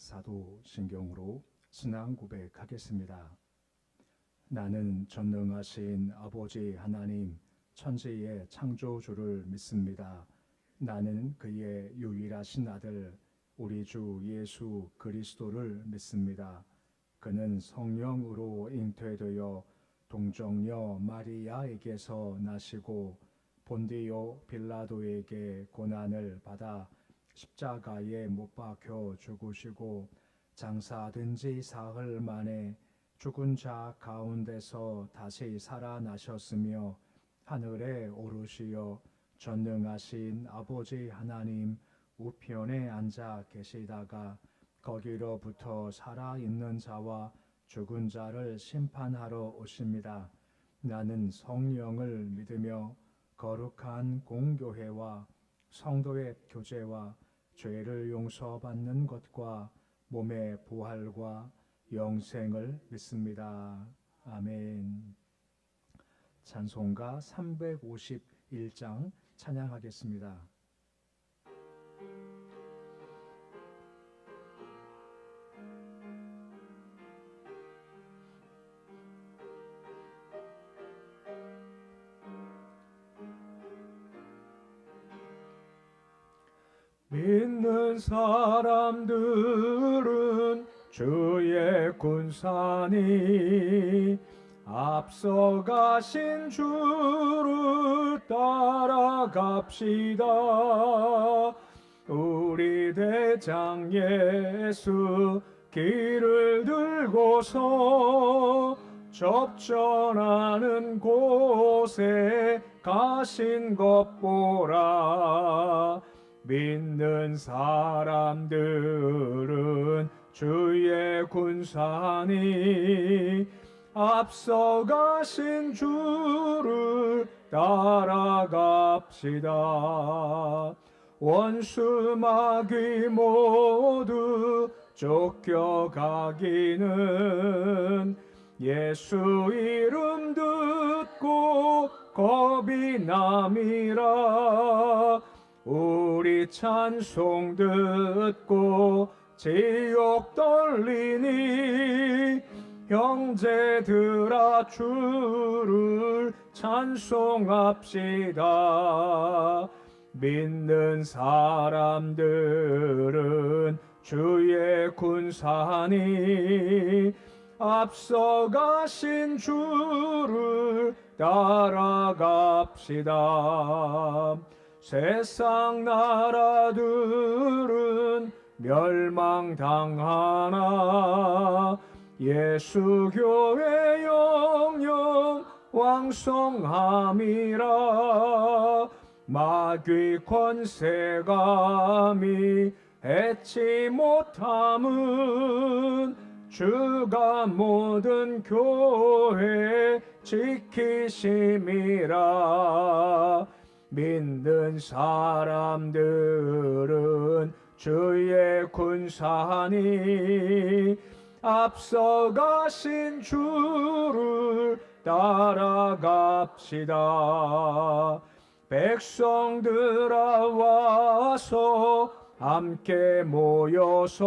사도신경으로 신앙 고백하겠습니다. 나는 전능하신 아버지 하나님 천지의 창조주를 믿습니다. 나는 그의 유일하신 아들 우리 주 예수 그리스도를 믿습니다. 그는 성령으로 잉태되어 동정녀 마리아에게서 나시고 본디오 빌라도에게 고난을 받아 십자가에 못 박혀 죽으시고 장사된 지 사흘 만에 죽은 자 가운데서 다시 살아나셨으며 하늘에 오르시어 전능하신 아버지 하나님 우편에 앉아 계시다가 거기로부터 살아있는 자와 죽은 자를 심판하러 오십니다. 나는 성령을 믿으며 거룩한 공교회와 성도의 교제와 죄를 용서받는 것과 몸의 부활과 영생을 믿습니다. 아멘. 찬송가 351장 찬양하겠습니다. 믿는 사람들은 주의 군사니 앞서가신 주를 따라갑시다. 우리 대장 예수 길을 들고서 접전하는 곳에 가신 것 보라. 믿는 사람들은 주의 군사니 앞서가신 주를 따라갑시다. 원수 마귀 모두 쫓겨가기는 예수 이름 듣고 겁이 남이라. 우리 찬송 듣고 지옥 떨리니 형제들아 주를 찬송합시다. 믿는 사람들은 주의 군사니 앞서가신 주를 따라갑시다. 세상 나라들은 멸망당하나 예수 교회 영영 왕성함이라. 마귀 권세감이 해치 못함은 주가 모든 교회 지키심이라. 믿는 사람들은 주의 군사니 앞서가신 주를 따라갑시다. 백성들아 와서 함께 모여서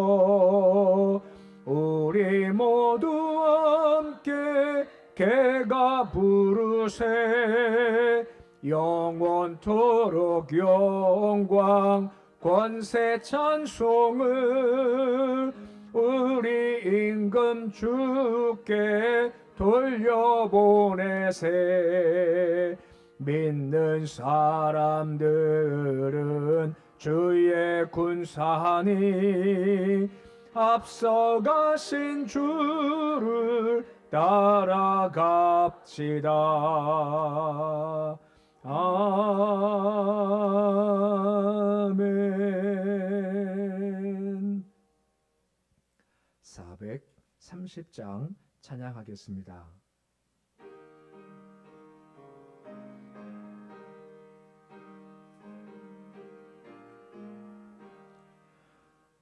우리 모두 함께 개가 부르세. 영원토록 영광 권세 찬송을 우리 임금 주께 돌려보내세. 믿는 사람들은 주의 군사니 앞서가신 주를 따라갑시다. 아멘. 430장 찬양하겠습니다.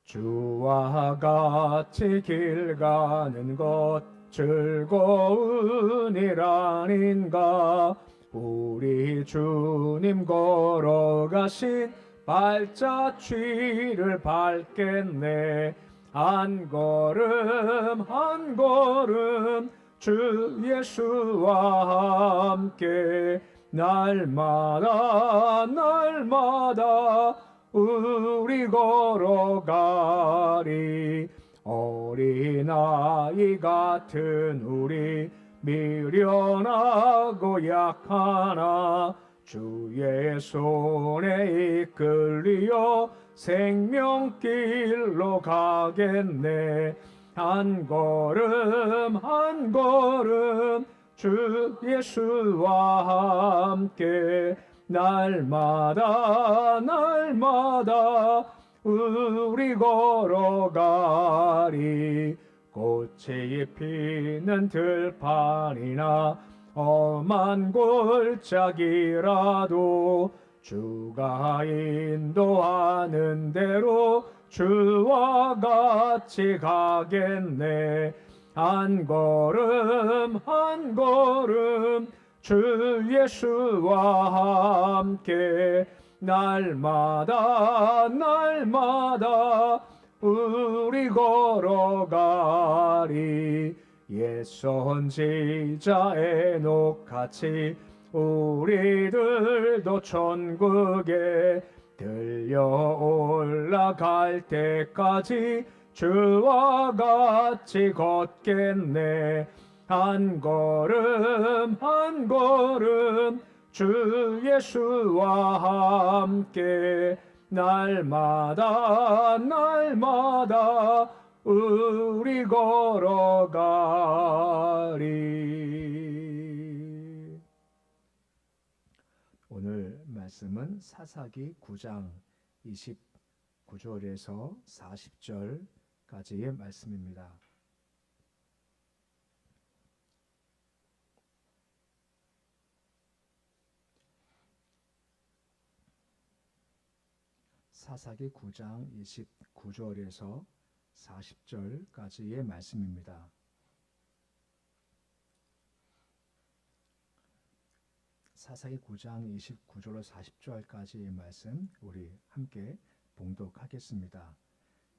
주와 같이 길 가는 것 즐거운 일 아닌가. 우리 주님 걸어가신 발자취를 밟겠네. 한 걸음 한 걸음 주 예수와 함께 날마다 날마다 우리 걸어가리. 어린아이 같은 우리 미련하고 약하나 주의 손에 이끌리어 생명길로 가겠네. 한 걸음 한 걸음 주 예수와 함께 날마다 날마다 우리 걸어가리. 꽃이 피는 들판이나 험한 골짜기라도 주가 인도하는 대로 주와 같이 가겠네. 한 걸음 한 걸음 주 예수와 함께 날마다 날마다 우리 걸어가리. 옛 선지자 에녹같이 우리들도 천국에 들려 올라갈 때까지 주와 같이 걷겠네. 한 걸음 한 걸음 주 예수와 함께 날마다 날마다 우리 걸어가리. 오늘 말씀은 사사기 9장 29절에서 40절까지의 말씀입니다. 사사기 9장 29절에서 40절까지의 말씀입니다. 사사기 9장 29절로 40절까지의 말씀 우리 함께 봉독하겠습니다.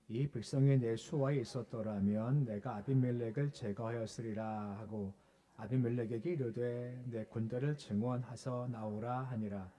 이 백성이 내 수하에 있었더라면 내가 아비멜렉을 제거하였으리라 하고 아비멜렉에게 이르되 내 군대를 증원하서 나오라 하니라.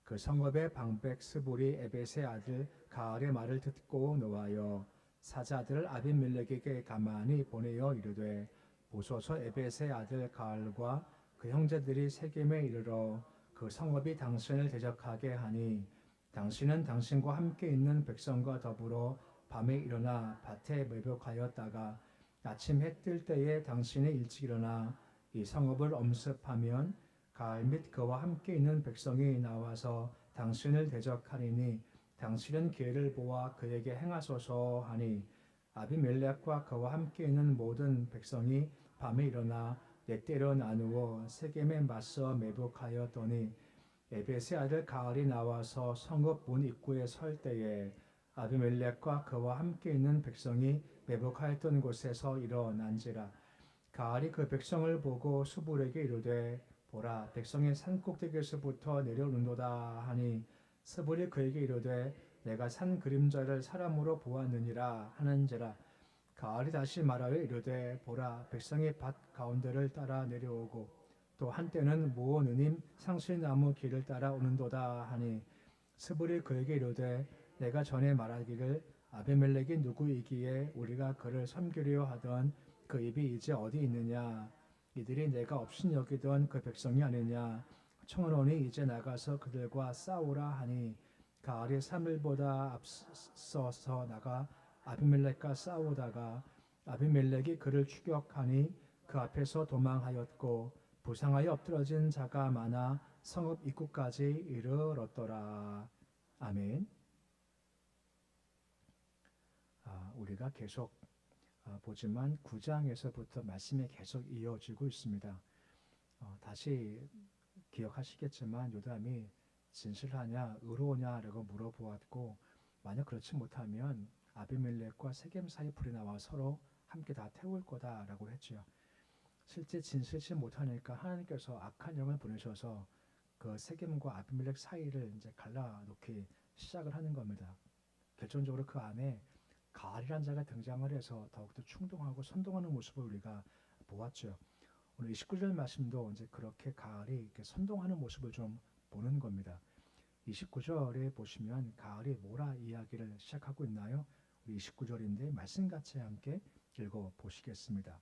그 성읍의 방백 스불이 에벳의 아들 가알의 말을 듣고 노하여 사자들을 아비멜렉에게 가만히 보내어 이르되 보소서 에벳의 아들 가알과 그 형제들이 세겜에 이르러 그 성읍이 당신을 대적하게 하니 당신은 당신과 함께 있는 백성과 더불어 밤에 일어나 밭에 매복하였다가 아침 해 뜰 때에 당신이 일찍 일어나 이 성읍을 엄습하면 가알 및 그와 함께 있는 백성이 나와서 당신을 대적하리니 당신은 기회를 보아 그에게 행하소서 하니 아비멜렉과 그와 함께 있는 모든 백성이 밤에 일어나 넷대로 나누어 세겜에 맞서 매복하였더니 에벳의 아들 가알이 나와서 성읍 문 입구에 설 때에 아비멜렉과 그와 함께 있는 백성이 매복하였던 곳에서 일어난지라. 가알이 그 백성을 보고 스불에게 이르되 보라 백성이 산꼭대기에서부터 내려오는도다 하니 스불이 그에게 이르되 내가 산 그림자를 사람으로 보았느니라 하는지라. 가알이 다시 말하여 이르되 보라 백성이 밭 가운데를 따라 내려오고 또 한때는 무오느님 상실나무 길을 따라 오는도다 하니 스불이 그에게 이르되 내가 전에 말하기를 아비멜렉이 누구이기에 우리가 그를 섬기려 하던 그 입이 이제 어디 있느냐. 이들이 내가 업신여기던 그 백성이 아니냐. 청하노니 이제 나가서 그들과 싸우라 하니 가알이 3일보다 앞서서 나가 아비멜렉과 싸우다가 아비멜렉이 그를 추격하니 그 앞에서 도망하였고 부상하여 엎드러진 자가 많아 성읍 입구까지 이르렀더라. 아멘. 우리가 계속 보지만 9장에서부터 말씀이 계속 이어지고 있습니다. 다시 기억하시겠지만 요담이 진실하냐 의로우냐라고 물어보았고 만약 그렇지 못하면 아비멜렉과 세겜 사이 불이 나와 서로 함께 다 태울 거다라고 했죠. 실제 진실치 못하니까 하나님께서 악한 영을 보내셔서 그 세겜과 아비멜렉 사이를 이제 갈라놓기 시작을 하는 겁니다. 결정적으로 그 안에 가을이란 자가 등장을 해서 더욱더 충동하고 선동하는 모습을 우리가 보았죠. 오늘 29절 말씀도 이제 그렇게 가을이 이렇게 선동하는 모습을 좀 보는 겁니다. 29절에 보시면 가을이 뭐라 이야기를 시작하고 있나요? 우리 29절인데 말씀 같이 함께 읽어 보시겠습니다.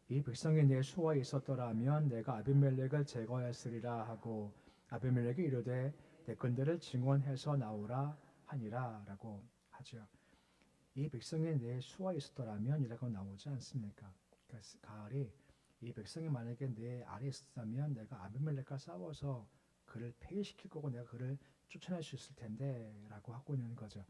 이 백성이 내 수하에 있었더라면 내가 아비멜렉을 제거했으리라 하고 아비멜렉이 이르되 내 건대를 증언해서 나오라 하니라라고 하죠. 이 백성이 내 수하에 있었더라면 이라고 나오지 않습니까? 그러니까 가을이 이 백성이 만약에 내 아래에 있었다면 내가 아비멜렉과 싸워서 그를 폐위시킬 거고 내가 그를 쫓아낼 수 있을 텐데 라고 하고 있는 거죠.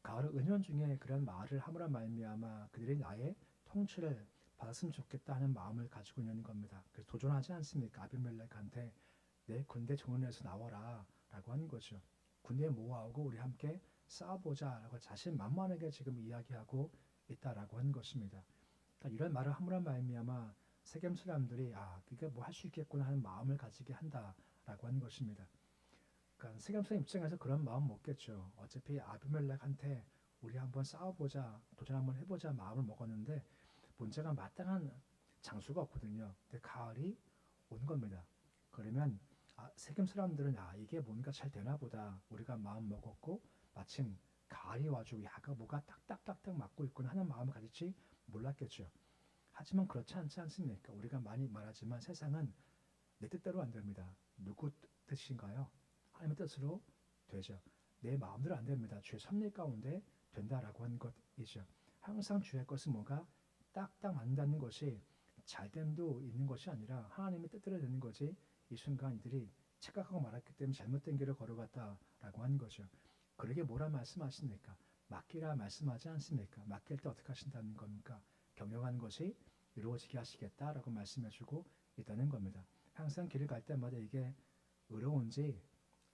가을은 은연중에 그런 말을 함으로 말미암아 그들이 나의 통치를 받았으면 좋겠다 하는 마음을 가지고 있는 겁니다. 그래서 도전하지 않습니까? 아비멜렉한테 내 군대 정원에서 나와라 라고 하는 거죠. 군대 모아오고 우리 함께 싸워보자 라고 자신만만하게 지금 이야기하고 있다라고 하는 것입니다. 그러니까 이런 말을 함으로 말미암아 세겜 사람들이 그게 뭐 할 수 있겠구나 하는 마음을 가지게 한다라고 하는 것입니다. 그러니까 세겜 사람 입장에서 그런 마음 먹겠죠. 어차피 아비멜렉한테 우리 한번 싸워보자, 도전 한번 해보자 마음을 먹었는데 문제가 마땅한 장수가 없거든요. 근데 가을이 온 겁니다. 그러면 세겜 사람들은 이게 뭔가 잘 되나 보다 우리가 마음 먹었고 마침 가을이 와주고 야가 뭐가 딱딱딱딱 맞고 있구나 하는 마음을 가질지 몰랐겠죠. 하지만 그렇지 않지 않습니까? 우리가 많이 말하지만 세상은 내 뜻대로 안 됩니다. 누구 뜻인가요? 하나님의 뜻으로 되죠. 내 마음대로 안 됩니다. 주의 섭리 가운데 된다라고 하는 것이죠. 항상 주의 것은 뭐가 딱딱 맞는다는 것이 잘됨도 있는 것이 아니라 하나님의 뜻대로 되는 거지 이 순간 이들이 착각하고 말았기 때문에 잘못된 길을 걸어갔다라고 하는 거죠. 그러게 뭐라 말씀하십니까? 맡기라 말씀하지 않습니까? 맡길 때 어떻게 하신다는 겁니까? 경영하는 것이 이루어지게 하시겠다라고 말씀해주고 있다는 겁니다. 항상 길을 갈 때마다 이게 의로운지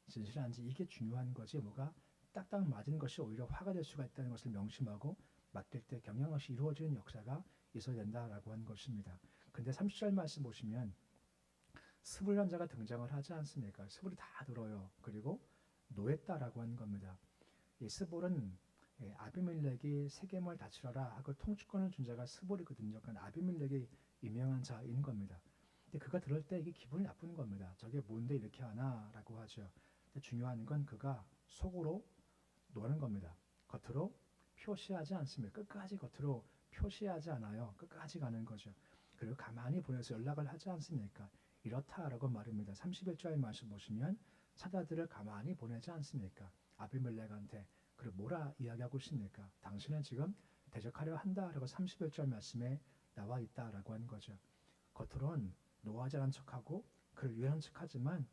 진실한지 이게 중요한 거지 뭐가 딱딱 맞은 것이 오히려 화가 될 수가 있다는 것을 명심하고 맡길 때 경영 것이 이루어지는 역사가 있어야 된다라고 하는 것입니다. 근데 30절 말씀 보시면 스불이라는 자가 등장을 하지 않습니까? 스불이 다 들어요. 그리고 노했다라고 하는 겁니다. 이 스불은 아비멜렉이 세겜을 다스려라 하고 통치권을 준 자가 스불이거든요. 그러니까 아비멜렉이 임명한 자인 겁니다. 근데 그가 들을 때 이게 기분이 나쁜 겁니다. 저게 뭔데 이렇게 하나라고 하죠. 근데 중요한 건 그가 속으로 노는 겁니다. 겉으로 표시하지 않습니다. 끝까지 겉으로 표시하지 않아요. 끝까지 가는 거죠. 그리고 가만히 보내서 연락을 하지 않습니까? 이렇다라고 말입니다. 31절 말씀 보시면 사자들을 가만히 보내지 않습니까? 아비멜렉한테 그리고 뭐라 이야기하고 있습니까? 당신은 지금 대적하려 한다라고 31절 말씀에 나와 있다라고 하는 거죠. 겉으로는 노하지 않은 척하고 그를 위한 척하지만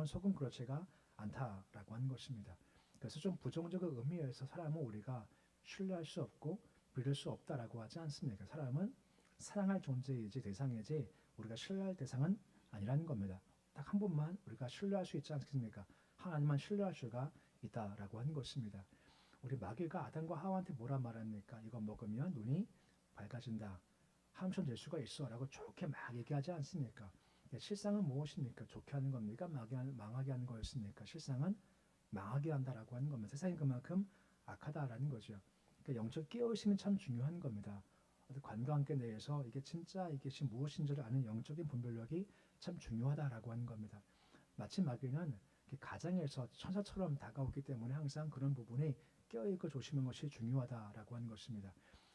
속은 그렇지가 않다라고 하는 것입니다. 그래서 좀 부정적인 의미에서 사람은 우리가 신뢰할 수 없고 믿을 수 없다라고 하지 않습니까? 사람은 사랑할 존재이지 대상이지 우리가 신뢰할 대상은 아니라는 겁니다. 딱 한 분만 우리가 신뢰할 수 있지 않습니까? 하나님만 신뢰할 수가 있다라고 하는 것입니다. 우리 마귀가 아담과 하와한테 뭐라 말합니까? 이거 먹으면 눈이 밝아진다. 함선 될 수가 있어 라고 좋게 막 얘기하지 않습니까? 실상은 무엇입니까? 좋게 하는 겁니까? 망하게 하는 거였습니까? 실상은 망하게 한다라고 하는 겁니다. 세상이 그만큼 악하다라는 거죠. 그러니까 영적 깨어있음이 참 중요한 겁니다. 관계관계 내에서 이게 진짜 이것이 무엇인지를 아는 영적인 분별력이 참 중요하다라고 하는 겁니다. 마치 마귀는 가장에서 천사처럼 다가오기 때문에 항상 그런 부분이 깨어있고 조심하는 것이 중요하다라고 하는 것입니다.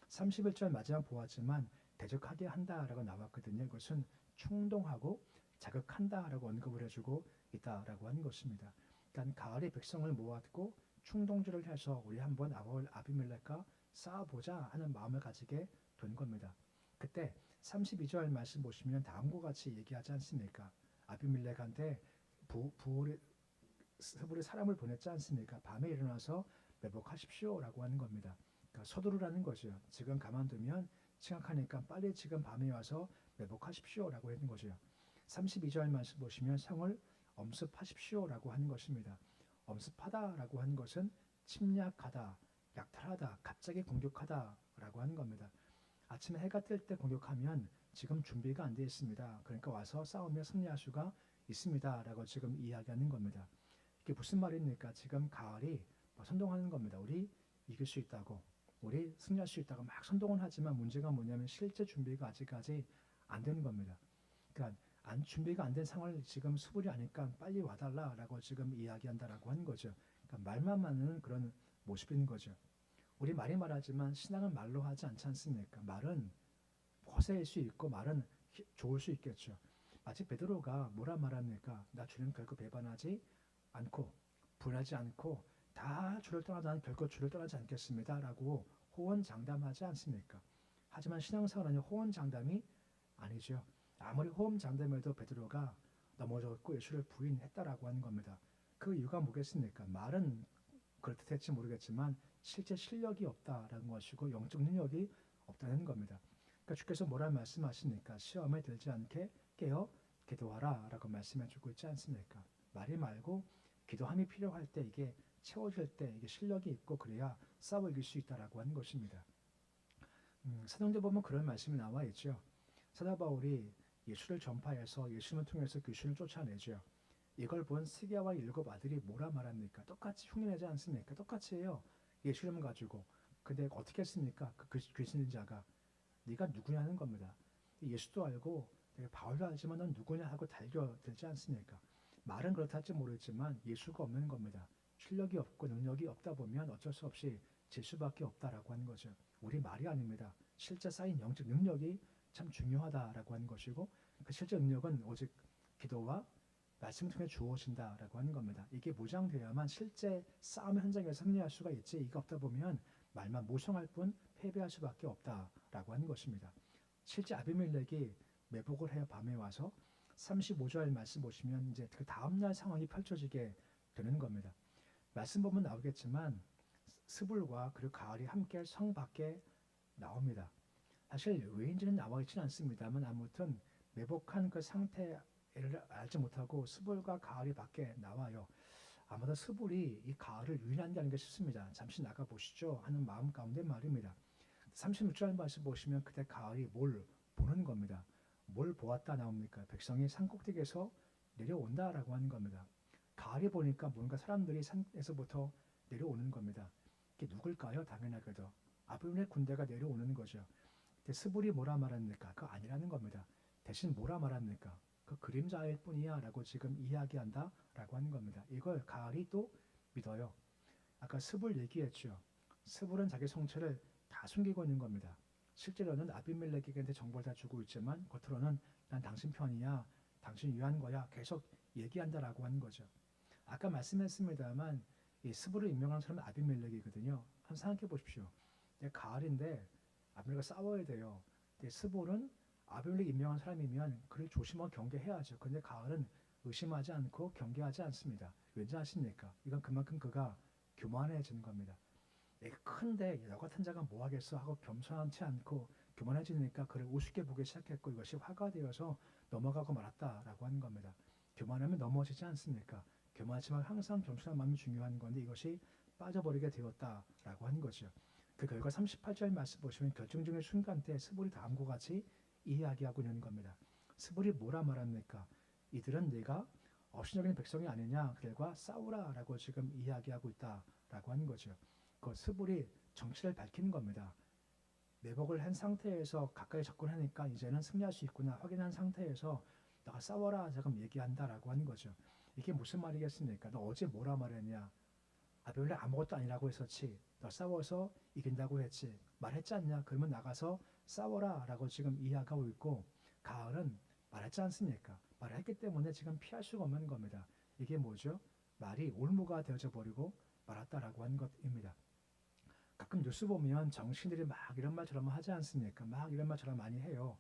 31절 마지막 보았지만 대적하게 한다라고 나왔거든요. 이것은 충동하고 자극한다라고 언급을 해주고 있다라고 하는 것입니다. 그러니까 가을에 백성을 모았고 충동질을 해서 우리 한번 아비멜렉과 싸워보자 하는 마음을 가지게 된 겁니다. 그때 32절 말씀 보시면 다음과 같이 얘기하지 않습니까? 아비멜렉한테 스불의 사람을 보냈지 않습니까? 밤에 일어나서 매복하십시오라고 하는 겁니다. 그러니까 서두르라는 거죠. 지금 가만두면 심각하니까 빨리 지금 밤에 와서 매복하십시오라고 하는 거죠. 32절 말씀 보시면 성을 엄습하십시오라고 하는 것입니다. 엄습하다라고 하는 것은 침략하다, 약탈하다, 갑자기 공격하다라고 하는 겁니다. 아침에 해가 뜰 때 공격하면 지금 준비가 안 되어 있습니다. 그러니까 와서 싸우며 승리할 수가 있습니다라고 지금 이야기하는 겁니다. 이게 무슨 말입니까? 지금 가을이 선동하는 겁니다. 우리 이길 수 있다고. 우리 승리할 수 있다고 막 선동은 하지만 문제가 뭐냐면 실제 준비가 아직까지 안 되는 겁니다. 그러니까 준비가 안 된 상황을 지금 수불이 아니까 빨리 와달라라고 지금 이야기한다라고 하는 거죠. 그러니까 말만 많은 그런 모습인 거죠. 우리 말이 말하지만 신앙은 말로 하지 않지 않습니까? 말은 허세일 수 있고 말은 좋을 수 있겠죠. 마치 베드로가 뭐라 말합니까? 나 주님 결코 배반하지 않고 분하지 않고 다 주를 떠나도 나는 결코 주를 떠나지 않겠습니다. 라고 호언장담하지 않습니까? 하지만 신앙생활은 호언장담이 아니죠. 아무리 호언장담해도 베드로가 넘어졌고 예수를 부인했다라고 하는 겁니다. 그 이유가 뭐겠습니까? 말은 그럴듯할지 모르겠지만 실제 실력이 없다라는 것이고 영적 능력이 없다는 겁니다. 그러니까 주께서 뭐라 말씀하십니까? 시험에 들지 않게 깨어 기도하라 라고 말씀해 주고 있지 않습니까? 말이 말고 기도함이 필요할 때 이게 채워질 때 이게 실력이 있고 그래야 싸워 이길 수 있다라고 하는 것입니다. 사도행전 보면 그런 말씀이 나와 있죠. 사도 바울이 예수를 전파해서 예수님을 통해서 귀신을 쫓아내죠. 이걸 본 스기야와 7 아들이 뭐라 말합니까? 똑같이 흉내내지 않습니까? 똑같이 해요. 예수님을 가지고. 근데 어떻게 했습니까? 그 귀신 자가 네가 누구냐는 겁니다. 예수도 알고 바울도 알지만 넌 누구냐 하고 달겨들지 않습니까? 말은 그렇다 할지 모르겠지만 예수가 없는 겁니다. 실력이 없고 능력이 없다 보면 어쩔 수 없이 질 수밖에 없다라고 하는 거죠. 우리 말이 아닙니다. 실제 쌓인 영적 능력이 참 중요하다라고 하는 것이고 그 실제 능력은 오직 기도와 말씀을 통해 주어진다라고 하는 겁니다. 이게 무장되어야만 실제 싸움 현장에서 승리할 수가 있지 이게 없다 보면 말만 무성할 뿐 패배할 수밖에 없다라고 하는 것입니다. 실제 아비멜렉이 매복을 해요. 밤에 와서 35절 말씀 보시면 이제 그 다음날 상황이 펼쳐지게 되는 겁니다. 말씀 보면 나오겠지만 스불과 그리고 가을이 함께 성 밖에 나옵니다. 사실 왜인지는 나와 있지는 않습니다만 아무튼 매복한 그 상태를 알지 못하고 스불과 가을이 밖에 나와요. 아마도 스불이 이 가을을 유인한 게 아닌가 싶습니다. 잠시 나가 보시죠 하는 마음 가운데 말입니다. 36절 말씀 보시면 그때 가을이 뭘 보는 겁니다. 뭘 보았다 나옵니까? 백성이 산꼭대기에서 내려온다라고 하는 겁니다. 가을이 보니까 뭔가 사람들이 산에서부터 내려오는 겁니다. 이게 누굴까요? 당연하게도 아비멜렉 군대가 내려오는 거죠. 근데 스불이 뭐라 말합니까? 그거 아니라는 겁니다. 대신 뭐라 말합니까? 그 그림자일 뿐이야 라고 지금 이야기한다 라고 하는 겁니다. 이걸 가을이 또 믿어요. 아까 스불 얘기했죠. 스불은 자기 성체를 다 숨기고 있는 겁니다. 실제로는 아비멜렉에게 정보를 다 주고 있지만 겉으로는 난 당신 편이야, 당신 위한 거야 계속 얘기한다라고 하는 거죠. 아까 말씀했습니다만 이 스불을 임명한 사람은 아비멜렉이거든요. 한번 생각해 보십시오. 가을인데 아비멜렉과 싸워야 돼요. 근데 스불은 아비멜렉 임명한 사람이면 그를 조심하고 경계해야죠. 근데 가을은 의심하지 않고 경계하지 않습니다. 왠지 아십니까? 이건 그만큼 그가 교만해지는 겁니다. 내가 큰데 너 같은 자가 뭐 하겠어 하고 겸손하지 않고 교만해지니까 그를 우습게 보기 시작했고 이것이 화가 되어서 넘어가고 말았다라고 하는 겁니다. 교만하면 넘어지지 않습니까? 교만하지만 항상 겸손한 마음이 중요한 건데 이것이 빠져버리게 되었다라고 하는 거죠. 그 결과 38절 말씀 보시면 결정적인 순간 때 스불이 다음과 같이 이야기하고 있는 겁니다. 스불이 뭐라 말합니까? 이들은 네가 업신여기는 백성이 아니냐 그들과 싸우라라고 지금 이야기하고 있다라고 하는 거죠. 그 스불이 정치를 밝히는 겁니다. 매복을 한 상태에서 가까이 접근하니까 이제는 승리할 수 있구나 확인한 상태에서 너가 싸워라 지금 얘기한다라고 하는 거죠. 이게 무슨 말이겠습니까? 너 어제 뭐라 말했냐? 아비멜렉 아무것도 아니라고 했었지. 너 싸워서 이긴다고 했지. 말했지 않냐? 그러면 나가서 싸워라 라고 지금 이야기하고 있고 가을은 말했지 않습니까? 말했기 때문에 지금 피할 수가 없는 겁니다. 이게 뭐죠? 말이 올무가 되어져 버리고 말았다라고 하는 것입니다. 가끔 뉴스 보면 정치인들이 막 이런 말 저런 말 하지 않습니까? 막 이런 말 저런 말 많이 해요.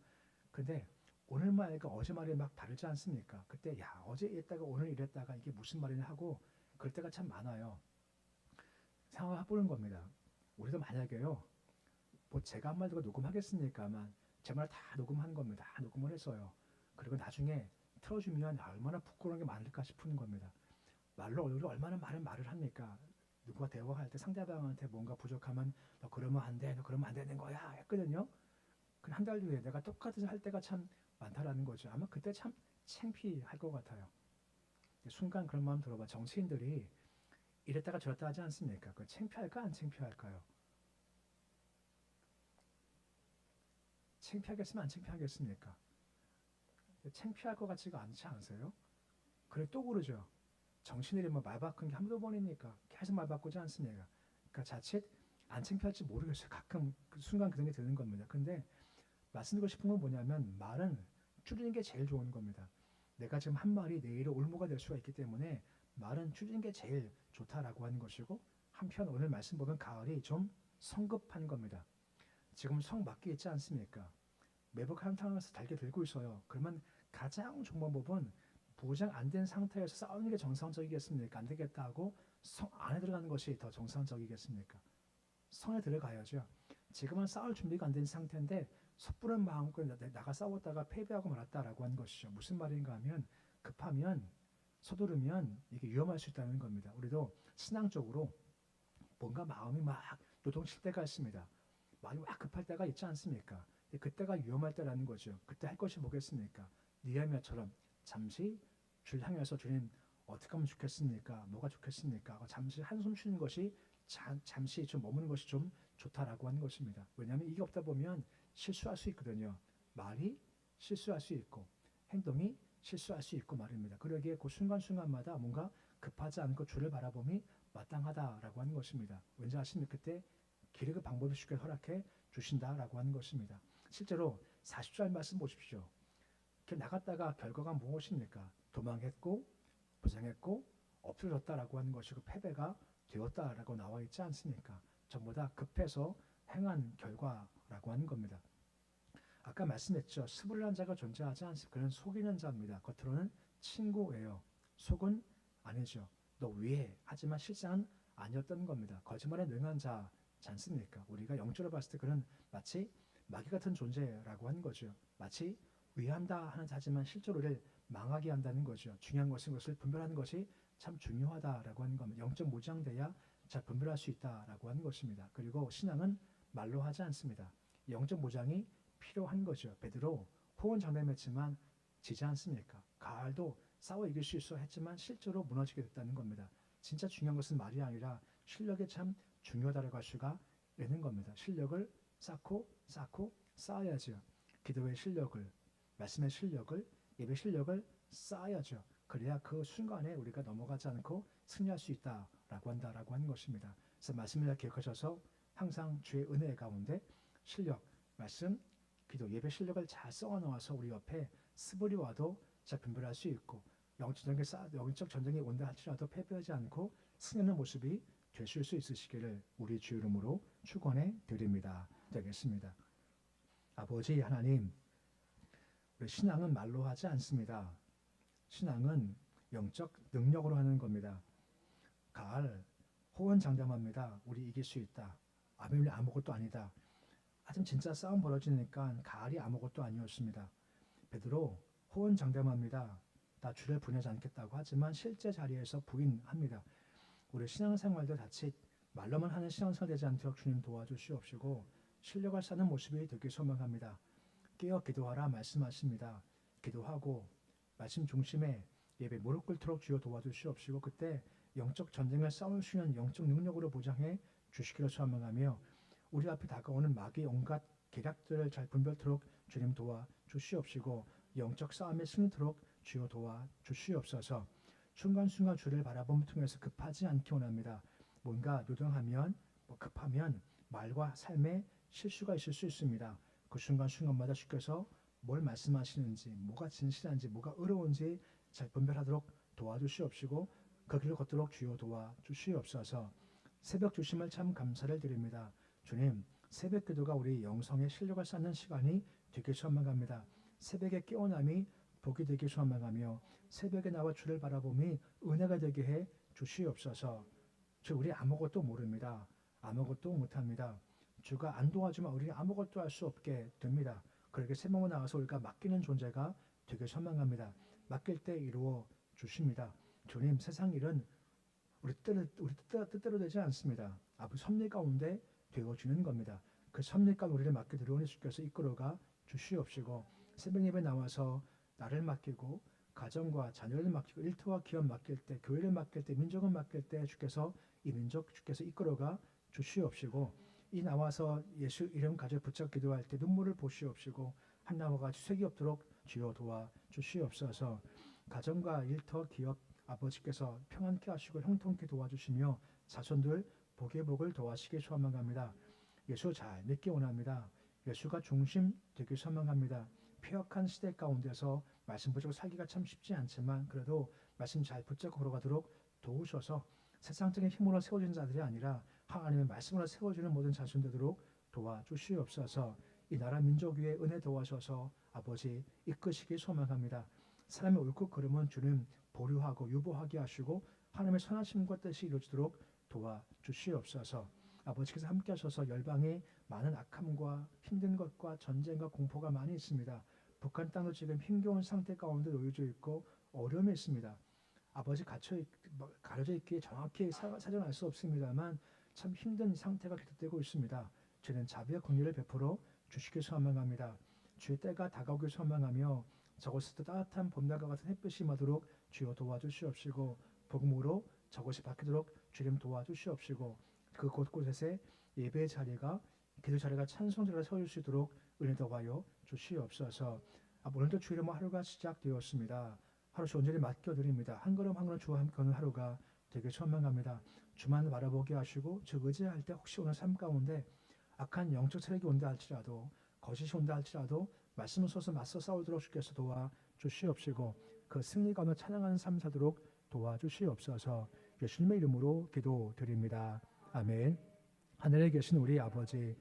근데 오늘 말과 어제 말이 막 다르지 않습니까? 그때 야 어제 이랬다가 오늘 이랬다가 이게 무슨 말이냐 하고 그럴 때가 참 많아요. 생각해보는 겁니다. 우리도 만약에요. 뭐 제가 한 말 듣고 녹음하겠습니까만 제 말 다 녹음한 겁니다. 다 녹음을 했어요. 그리고 나중에 틀어주면 얼마나 부끄러운 게 많을까 싶은 겁니다. 말로 우리가 얼마나 많은 말을 합니까? 누가 대화할 때 상대방한테 뭔가 부족하면 너 그러면 안 돼, 너 그러면 안 되는 거야 했거든요. 그 한 달 뒤에 내가 똑같은 할 때가 참 많다라는 거죠. 아마 그때 참 창피할 것 같아요. 순간 그런 마음 들어봐. 정치인들이 이랬다가 저랬다 하지 않습니까? 그 창피할까 안 창피할까요? 창피하겠으면 안 창피하겠습니까? 창피할 것 같지가 않지 않으세요? 그래 또 그러죠. 정신들이 뭐 말 바꾼 게 한두 번이니까 계속 말 바꾸지 않습니까? 그러니까 자칫 안 창피할지 모르겠어요. 가끔 그 순간 그런 게 드는 겁니다. 근데 말씀드리고 싶은 건 뭐냐면 말은 줄이는 게 제일 좋은 겁니다. 내가 지금 한 말이 내일의 올무가 될 수가 있기 때문에 말은 줄이는 게 제일 좋다라고 하는 것이고, 한편 오늘 말씀 보면 가을이 좀 성급한 겁니다. 지금 성 맞게 있지 않습니까? 매복 한탕에서 달게 들고 있어요. 그러면 가장 좋은 방법은 보장 안 된 상태에서 싸우는 게 정상적이겠습니까? 안 되겠다 하고 성 안에 들어가는 것이 더 정상적이겠습니까? 성에 들어가야죠. 지금은 싸울 준비가 안 된 상태인데 섣부른 마음껏 나가 싸웠다가 패배하고 말았다라고 하는 것이죠. 무슨 말인가 하면 급하면 서두르면 이게 위험할 수 있다는 겁니다. 우리도 신앙적으로 뭔가 마음이 막 요동칠 때가 있습니다. 마음이 막 급할 때가 있지 않습니까? 근데 그때가 위험할 때라는 거죠. 그때 할 것이 뭐겠습니까? 느헤미야처럼 잠시 줄 향해서 주님 어떻게 하면 좋겠습니까? 뭐가 좋겠습니까? 잠시 한숨 쉬는 것이 잠시 좀 머무는 것이 좀 좋다라고 하는 것입니다. 왜냐하면 이게 없다 보면 실수할 수 있거든요. 말이 실수할 수 있고 행동이 실수할 수 있고 말입니다. 그러기에 그 순간순간마다 뭔가 급하지 않고 주를 바라봄이 마땅하다라고 하는 것입니다. 왠지 아십니까? 그때 기력의 방법을 쉽게 허락해 주신다라고 하는 것입니다. 실제로 40절 말씀 보십시오. 이렇게 나갔다가 결과가 무엇입니까? 도망했고 부상했고 엎드려졌다라고 하는 것이고 패배가 되었다라고 나와 있지 않습니까? 전부 다 급해서 행한 결과라고 하는 겁니다. 아까 말씀했죠. 스불란 자가 존재하지 않습니다. 그는 속이는 자입니다. 겉으로는 친구예요. 속은 아니죠. 너 위해 하지만 실상은 아니었던 겁니다. 거짓말에 능한 자지 않습니까? 우리가 영적으로 봤을 때 그는 마치 마귀 같은 존재라고 하는 거죠. 마치 위한다 하는 자지만 실제로 우리를 망하게 한다는 거죠. 중요한 것은 그것을 분별하는 것이 참 중요하다라고 하는 겁니다. 영적 무장돼야 잘 분별할 수 있다라고 하는 것입니다. 그리고 신앙은 말로 하지 않습니다. 영적 무장이 필요한 거죠. 베드로 호언장담했지만 지지 않습니까? 가을도 싸워 이길 수 있어 했지만 실제로 무너지게 됐다는 겁니다. 진짜 중요한 것은 말이 아니라 실력이 참 중요하다고 할 수가 있는 겁니다. 실력을 쌓고 쌓아야죠. 기도의 실력을, 말씀의 실력을, 예배 실력을 쌓아야죠. 그래야 그 순간에 우리가 넘어가지 않고 승리할 수 있다라고 한다라고 하는 것입니다. 그래서 말씀을 기억하셔서 항상 주의 은혜 가운데 실력, 말씀, 기도, 예배 실력을 잘 써 놓아서 우리 옆에 스벌이 와도 잘 분별할 수 있고 영적 전쟁이 온다 할지라도 패배하지 않고 승리하는 모습이 되실 수 있으시기를 우리 주 이름으로 축원해 드립니다. 되겠습니다. 아버지 하나님, 우리 신앙은 말로 하지 않습니다. 신앙은 영적 능력으로 하는 겁니다. 가을 호언장담합니다. 우리 이길 수 있다. 아벨이 아무것도 아니다. 하여튼 진짜 싸움 벌어지니까 가을이 아무것도 아니었습니다. 베드로 호언장담합니다. 나 주를 부인하지 않겠다고 하지만 실제 자리에서 부인합니다. 우리 신앙생활도 자칫 말로만 하는 신앙생활 되지 않도록 주님 도와주시옵시고 실력을 쌓는 모습이 되길 소망합니다. 깨어 기도하라 말씀하십니다. 기도하고 말씀 중심에 예배 무릎 꿇도록 주여 도와주시옵시고 그때 영적 전쟁을 싸울 수 있는 영적 능력으로 보장해 주시기를 소망하며 우리 앞에 다가오는 마귀의 온갖 계략들을 잘 분별토록 주님 도와주시옵시고 영적 싸움에 승리토록 주여 도와주시옵소서. 순간순간 주를 바라봄을 통해서 급하지 않기 원합니다. 뭔가 요동하면 급하면 말과 삶에 실수가 있을 수 있습니다. 그 순간순간마다 주께서 뭘 말씀하시는지 뭐가 진실한지 뭐가 의로운지 잘 분별하도록 도와주시옵시고 그 길을 걷도록 주여 도와주시옵소서. 새벽 주심을 참 감사를 드립니다. 주님, 새벽 기도가 우리 영성의 실력을 쌓는 시간이 되길 소망합니다. 새벽의 깨어남이 복이 되길 소망하며 새벽에 나와 주를 바라봄이 은혜가 되게 해 주시옵소서. 주 우리 아무것도 모릅니다. 아무것도 못합니다. 주가 안 도와주면 우리 아무것도 할 수 없게 됩니다. 그렇게 새벽에 나와서 우리가 맡기는 존재가 되길 소망합니다. 맡길 때 이루어 주십니다. 주님, 세상 일은 우리 뜻대로 되지 않습니다. 아버지 섭리 가운데 되어주는 겁니다. 그 섭리 가운데 우리를 맡겨 들어오는 주께서 이끌어가 주시옵시고 새벽 예배 나와서 나를 맡기고 가정과 자녀를 맡기고 일터와 기업 맡길 때 교회를 맡길 때 민족을 맡길 때 주께서 이 민족 주께서 이끌어가 주시옵시고 이 나와서 예수 이름 가져 붙잡 기도할 때 눈물을 보시옵시고 한 나무가 쇠기 없도록 주여 도와 주시옵소서. 가정과 일터 기업 아버지께서 평안케 하시고 형통케 도와주시며 자손들 복의 복을 도와시기 소망합니다. 예수 잘 믿기 원합니다. 예수가 중심 되기 소망합니다. 폐역한 시대 가운데서 말씀 붙잡고 살기가 참 쉽지 않지만 그래도 말씀 잘 붙잡고 걸어가도록 도우셔서 세상적인 힘으로 세워진 자들이 아니라 하나님의 말씀으로 세워주는 모든 자손 되도록 도와주시옵소서. 이 나라 민족 위에 은혜 도와셔서 아버지 이끄시기 소망합니다. 사람의 옳고 그름은 주님 보류하고 유보하게 하시고 하나님의 선하심과 뜻이 이루어지도록 도와주시옵소서. 아버지께서 함께 하셔서 열방에 많은 악함과 힘든 것과 전쟁과 공포가 많이 있습니다. 북한 땅도 지금 힘겨운 상태 가운데 놓여져 있고 어려움이 있습니다. 아버지 가려져 있기에 정확히 사정을 알 수 없습니다만 참 힘든 상태가 계속되고 있습니다. 주는 자비와 긍휼을 베풀어 주시길 소망합니다. 주의 때가 다가오길 소망하며 저곳에도 따뜻한 봄날과 같은 햇빛이 임하도록 주여 도와주시옵시고 복음으로 저곳이 바뀌도록 주님 도와주시옵시고 그 곳곳에 예배의 자리가 기도 자리가 찬송 자리가 세워질 수 있도록 은혜 더하여 주시옵소서. 오늘도 주 이름으로 하루가 시작되었습니다. 하루 온전히 맡겨드립니다. 한 걸음 한 걸음 주와 함께 하는 하루가 되길 소망합니다. 주만 바라보게 하시고 주 의지할 때 혹시 오늘 삶 가운데 악한 영적 세력이 온다 할지라도 거짓이 온다 할지라도 말씀을 써서 맞서 싸우도록 주께서 도와주시옵시고 그 승리 가운데 찬양하는 삶 사도록 도와주시옵소서. 예수님의 이름으로 기도드립니다. 아멘. 하늘에 계신 우리 아버지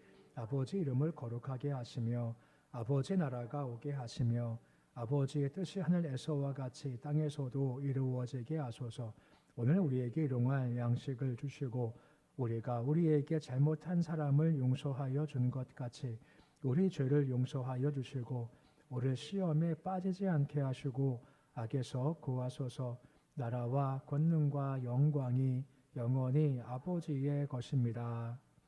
이름을 거룩하게 하시며 아버지의 나라가 오게 하시며 아버지의 뜻이 하늘에서와 같이 땅에서도 이루어지게 하소서. 오늘 우리에게 일용할 양식을 주시고 우리가 우리에게 잘못한 사람을 용서하여 준 것 같이 우리 죄를 용서하여 주시고 우리 시험에 빠지지 않게 하시고 악에서 구하소서. 나라와 권능과 영광이 영원히 아버지의 것입니다.